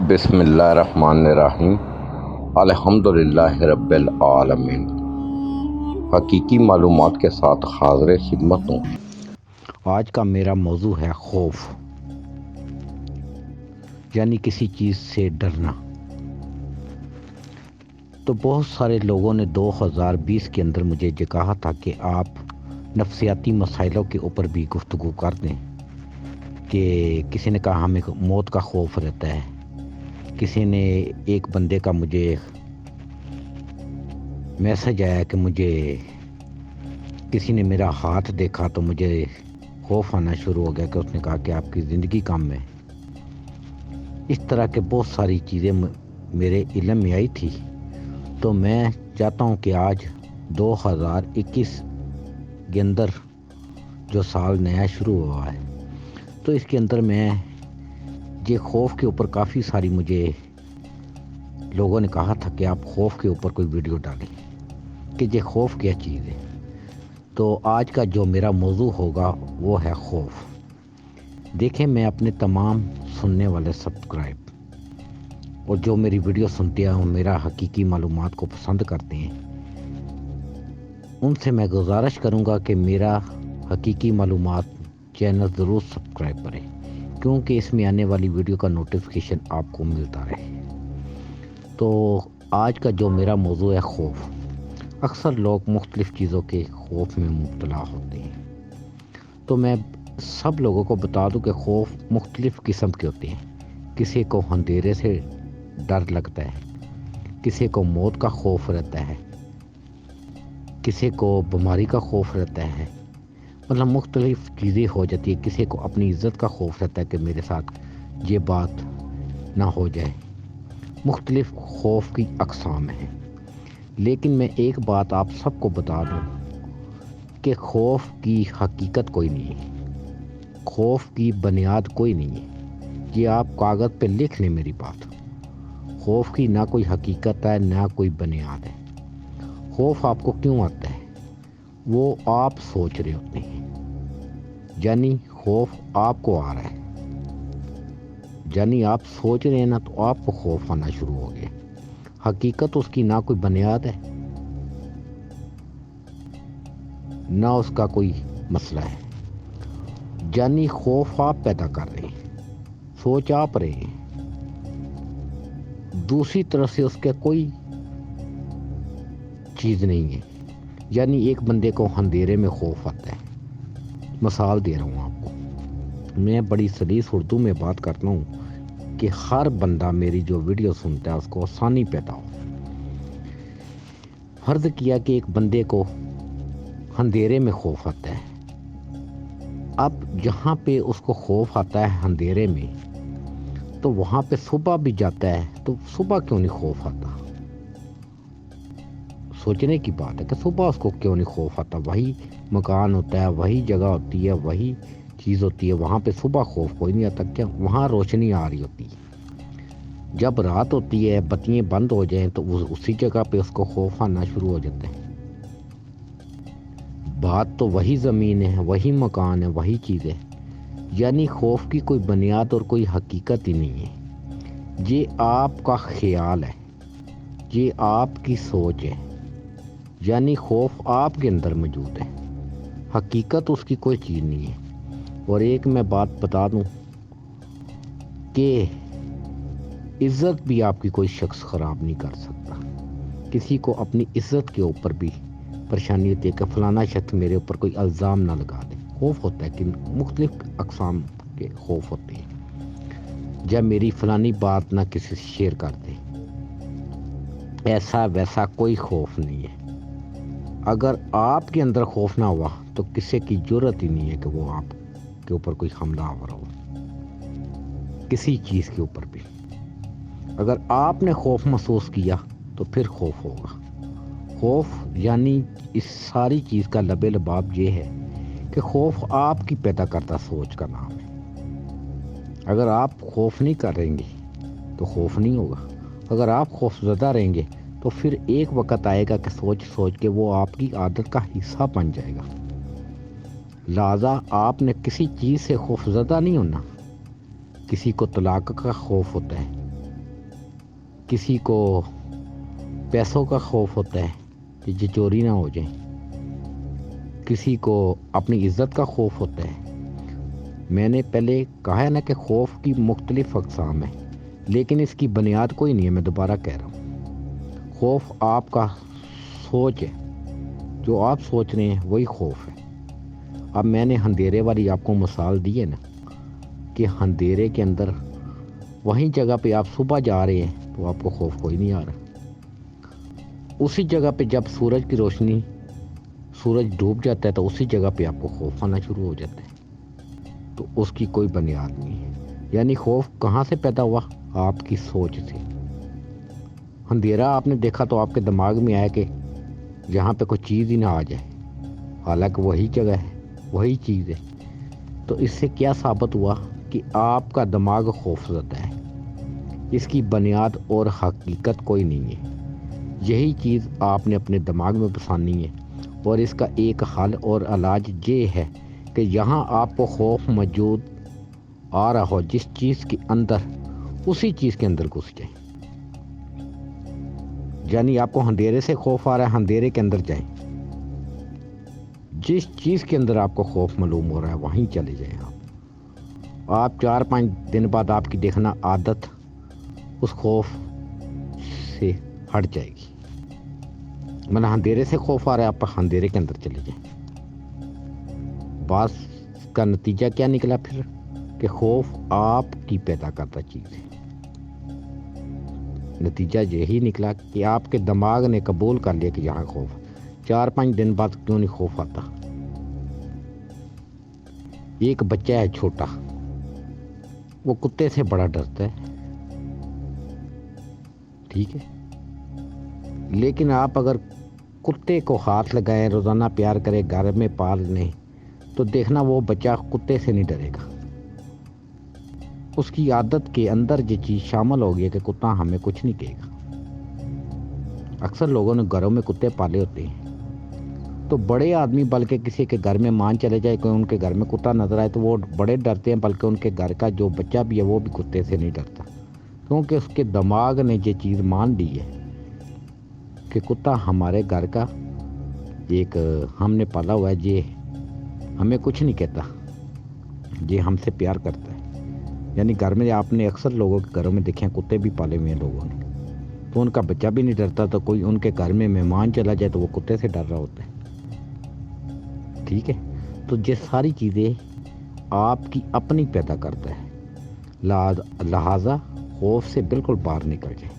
بسم اللہ الرحمن الرحیم۔ الحمدللہ رب العالمین۔ حقیقی معلومات کے ساتھ حاضر خدمت ہوں۔ آج کا میرا موضوع ہے خوف، یعنی کسی چیز سے ڈرنا۔ تو بہت سارے لوگوں نے 2020 کے اندر مجھے یہ کہا تھا کہ آپ نفسیاتی مسائلوں کے اوپر بھی گفتگو کر دیں، کہ کسی نے کہا ہمیں موت کا خوف رہتا ہے، کسی نے ایک بندے کا مجھے میسج آیا کہ مجھے کسی نے میرا ہاتھ دیکھا تو مجھے خوف آنا شروع ہو گیا، کہ اس نے کہا کہ آپ کی زندگی کم ہے۔ اس طرح کے بہت ساری چیزیں میرے علم میں آئی تھی۔ تو میں چاہتا ہوں کہ آج 2021 کے اندر جو سال نیا شروع ہوا ہے، تو اس کے اندر میں یہ خوف کے اوپر کافی ساری مجھے لوگوں نے کہا تھا کہ آپ خوف کے اوپر کوئی ویڈیو ڈالیں، کہ یہ خوف کیا چیز ہے۔ تو آج کا جو میرا موضوع ہوگا وہ ہے خوف۔ دیکھیں، میں اپنے تمام سننے والے سبسکرائب اور جو میری ویڈیو سنتے ہیں، میرا حقیقی معلومات کو پسند کرتے ہیں، ان سے میں گزارش کروں گا کہ میرا حقیقی معلومات چینل ضرور سبسکرائب کریں، کیونکہ اس میں آنے والی ویڈیو کا نوٹیفیکیشن آپ کو ملتا رہے۔ تو آج کا جو میرا موضوع ہے خوف۔ اکثر لوگ مختلف چیزوں کے خوف میں مبتلا ہوتے ہیں۔ تو میں سب لوگوں کو بتا دوں کہ خوف مختلف قسم کے ہوتے ہیں۔ کسی کو اندھیرے سے ڈر لگتا ہے، کسی کو موت کا خوف رہتا ہے، کسی کو بیماری کا خوف رہتا ہے، مطلب مختلف چیزیں ہو جاتی ہے۔ کسی کو اپنی عزت کا خوف رہتا ہے کہ میرے ساتھ یہ بات نہ ہو جائے۔ مختلف خوف کی اقسام ہیں، لیکن میں ایک بات آپ سب کو بتا دوں کہ خوف کی حقیقت کوئی نہیں ہے، خوف کی بنیاد کوئی نہیں ہے۔ یہ آپ کاغذ پہ لکھ لیں میری بات۔ خوف کی نہ کوئی حقیقت ہے، نہ کوئی بنیاد ہے۔ خوف آپ کو کیوں آتا ہے؟ وہ آپ سوچ رہے ہوتے ہیں، یعنی خوف آپ کو آ رہا ہے، یعنی آپ سوچ رہے ہیں نا، تو آپ کو خوف آنا شروع ہو گیا۔ حقیقت اس کی نہ کوئی بنیاد ہے، نہ اس کا کوئی مسئلہ ہے، یعنی خوف آپ پیدا کر رہے ہیں، سوچ آپ رہے ہیں، دوسری طرف سے اس کے کوئی چیز نہیں ہے۔ یعنی ایک بندے کو اندھیرے میں خوف آتا ہے۔ مثال دے رہا ہوں آپ کو، میں بڑی سلیس اردو میں بات کرتا ہوں کہ ہر بندہ میری جو ویڈیو سنتا ہے اس کو آسانی پیدا ہو۔ فرض کیا کہ ایک بندے کو اندھیرے میں خوف آتا ہے۔ اب جہاں پہ اس کو خوف آتا ہے اندھیرے میں، تو وہاں پہ صبح بھی جاتا ہے، تو صبح کیوں نہیں خوف آتا؟ سوچنے کی بات ہے کہ صبح اس کو کیوں نہیں خوف آتا؟ وہی مکان ہوتا ہے، وہی جگہ ہوتی ہے، وہی چیز ہوتی ہے، وہاں پہ صبح خوف کوئی نہیں آتا؟ کیا وہاں روشنی آ رہی ہوتی ہے؟ جب رات ہوتی ہے، بتیاں بند ہو جائیں، تو اسی جگہ پہ اس کو خوف آنا شروع ہو جاتا ہے۔ بات تو وہی زمین ہے، وہی مکان ہے، وہی چیز ہے، یعنی خوف کی کوئی بنیاد اور کوئی حقیقت ہی نہیں ہے۔ یہ آپ کا خیال ہے، یہ آپ کی سوچ ہے، یعنی خوف آپ کے اندر موجود ہے، حقیقت اس کی کوئی چیز نہیں ہے۔ اور ایک میں بات بتا دوں کہ عزت بھی آپ کی کوئی شخص خراب نہیں کر سکتا۔ کسی کو اپنی عزت کے اوپر بھی پریشانی ہوتی ہے کہ فلانا شخص میرے اوپر کوئی الزام نہ لگا دے۔ خوف ہوتا ہے کہ مختلف اقسام کے خوف ہوتے ہیں۔ جب میری فلانی بات نہ کسی سے شیئر کر دے، ایسا ویسا کوئی خوف نہیں ہے۔ اگر آپ کے اندر خوف نہ ہوا تو کسی کی جرت ہی نہیں ہے کہ وہ آپ کے اوپر کوئی حملہ آور ہو، کسی چیز کے اوپر بھی۔ اگر آپ نے خوف محسوس کیا تو پھر خوف ہوگا۔ خوف یعنی اس ساری چیز کا لب لباب یہ ہے کہ خوف آپ کی پیدا کرتا سوچ کا نام ہے۔ اگر آپ خوف نہیں کریں گے تو خوف نہیں ہوگا۔ اگر آپ خوف زدہ رہیں گے تو پھر ایک وقت آئے گا کہ سوچ سوچ کے وہ آپ کی عادت کا حصہ بن جائے گا۔ لہذا آپ نے کسی چیز سے خوف زدہ نہیں ہونا۔ کسی کو طلاق کا خوف ہوتا ہے، کسی کو پیسوں کا خوف ہوتا ہے کہ یہ چوری نہ ہو جائیں، کسی کو اپنی عزت کا خوف ہوتا ہے۔ میں نے پہلے کہا ہے نا کہ خوف کی مختلف اقسام ہیں، لیکن اس کی بنیاد کوئی نہیں ہے، میں دوبارہ کہہ رہا ہوں۔ خوف آپ کا سوچ ہے، جو آپ سوچ رہے ہیں وہی خوف ہے۔ اب میں نے اندھیرے والی آپ کو مثال دی ہے نا، کہ اندھیرے کے اندر وہیں جگہ پہ آپ صبح جا رہے ہیں تو آپ کو خوف کوئی نہیں آ رہا، اسی جگہ پہ جب سورج کی روشنی، سورج ڈوب جاتا ہے تو اسی جگہ پہ آپ کو خوف آنا شروع ہو جاتا ہے، تو اس کی کوئی بنیاد نہیں ہے۔ یعنی خوف کہاں سے پیدا ہوا؟ آپ کی سوچ سے۔ اندھیرا آپ نے دیکھا تو آپ کے دماغ میں آیا کہ یہاں پہ کوئی چیز ہی نہ آ جائے، حالانکہ وہی جگہ ہے، وہی چیز ہے۔ تو اس سے کیا ثابت ہوا کہ آپ کا دماغ خوف زدہ ہے، اس کی بنیاد اور حقیقت کوئی نہیں ہے۔ یہی چیز آپ نے اپنے دماغ میں بسانی ہے، اور اس کا ایک حل اور علاج یہ ہے کہ یہاں آپ کو خوف موجود آ رہا ہو جس چیز کے اندر، اسی چیز کے اندر گھس جائیں۔ یعنی آپ کو اندھیرے سے خوف آ رہا ہے، اندھیرے کے اندر جائیں، جس چیز کے اندر آپ کو خوف معلوم ہو رہا ہے وہیں چلے جائیں۔ آپ 4-5 دن بعد آپ کی دیکھنا عادت اس خوف سے ہٹ جائے گی۔ مطلب اندھیرے سے خوف آ رہا ہے، آپ اندھیرے کے اندر چلے جائیں۔ بات کا نتیجہ کیا نکلا پھر؟ کہ خوف آپ کی پیدا کرتا چیز ہے۔ نتیجہ یہی نکلا کہ آپ کے دماغ نے قبول کر لیا کہ یہاں خوف، 4-5 دن بعد کیوں نہیں خوف آتا؟ ایک بچہ ہے چھوٹا، وہ کتے سے بڑا ڈرتا ہے، ٹھیک ہے، لیکن آپ اگر کتے کو ہاتھ لگائیں، روزانہ پیار کرے، گھر میں پال لیں، تو دیکھنا وہ بچہ کتے سے نہیں ڈرے گا۔ اس کی عادت کے اندر یہ چیز شامل ہوگی ہے کہ کتا ہمیں کچھ نہیں کہے گا۔ اکثر لوگوں نے گھروں میں کتے پالے ہوتے ہیں، تو بڑے آدمی بلکہ کسی کے گھر میں مان چلے جائے، کوئی ان کے گھر میں کتا نظر آئے تو وہ بڑے ڈرتے ہیں، بلکہ ان کے گھر کا جو بچہ بھی ہے وہ بھی کتے سے نہیں ڈرتا، کیونکہ اس کے دماغ نے یہ چیز مان لی ہے کہ کتا ہمارے گھر کا ایک ہم نے پالا ہوا ہے، یہ ہمیں کچھ نہیں کہتا، یہ ہم سے پیار کرتا ہے۔ یعنی گھر میں آپ نے اکثر لوگوں کے گھروں میں دیکھیں کتے بھی پالے ہوئے ہیں لوگوں نے، تو ان کا بچہ بھی نہیں ڈرتا، تو کوئی ان کے گھر میں مہمان چلا جائے تو وہ کتے سے ڈر رہا ہوتا ہے، ٹھیک ہے۔ تو یہ ساری چیزیں آپ کی اپنی پیدا کرتا ہے، لہذا خوف سے بالکل باہر نکل جائیں۔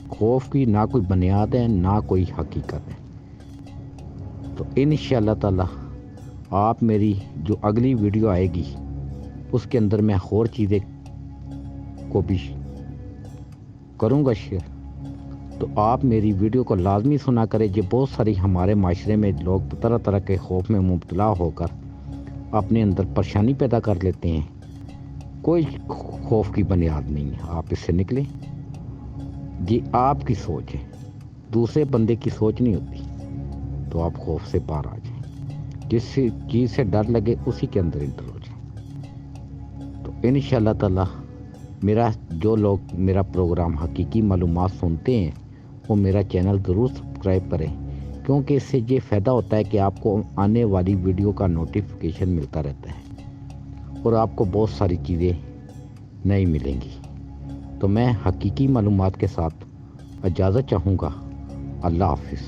خوف کی نہ کوئی بنیاد ہے، نہ کوئی حقیقت ہے۔ تو انشاءاللہ تعالی آپ میری جو اگلی ویڈیو آئے گی اس کے اندر میں اور چیزیں کو بھی کروں گا شیئر، تو آپ میری ویڈیو کو لازمی سنا کریں۔ یہ بہت ساری ہمارے معاشرے میں لوگ طرح طرح کے خوف میں مبتلا ہو کر اپنے اندر پریشانی پیدا کر لیتے ہیں۔ کوئی خوف کی بنیاد نہیں ہے، آپ اس سے نکلیں۔ یہ آپ کی سوچ ہے، دوسرے بندے کی سوچ نہیں ہوتی، تو آپ خوف سے باہر آ جائیں، جس چیز سے ڈر لگے اسی کے اندر انٹر ہو جائیں۔ تو انشاءاللہ تعالی جو لوگ میرا پروگرام حقیقی معلومات سنتے ہیں وہ میرا چینل ضرور سبسکرائب کریں، کیونکہ اس سے یہ فائدہ ہوتا ہے کہ آپ کو آنے والی ویڈیو کا نوٹیفیکیشن ملتا رہتا ہے، اور آپ کو بہت ساری چیزیں نئی ملیں گی۔ تو میں حقیقی معلومات کے ساتھ اجازت چاہوں گا۔ اللہ حافظ۔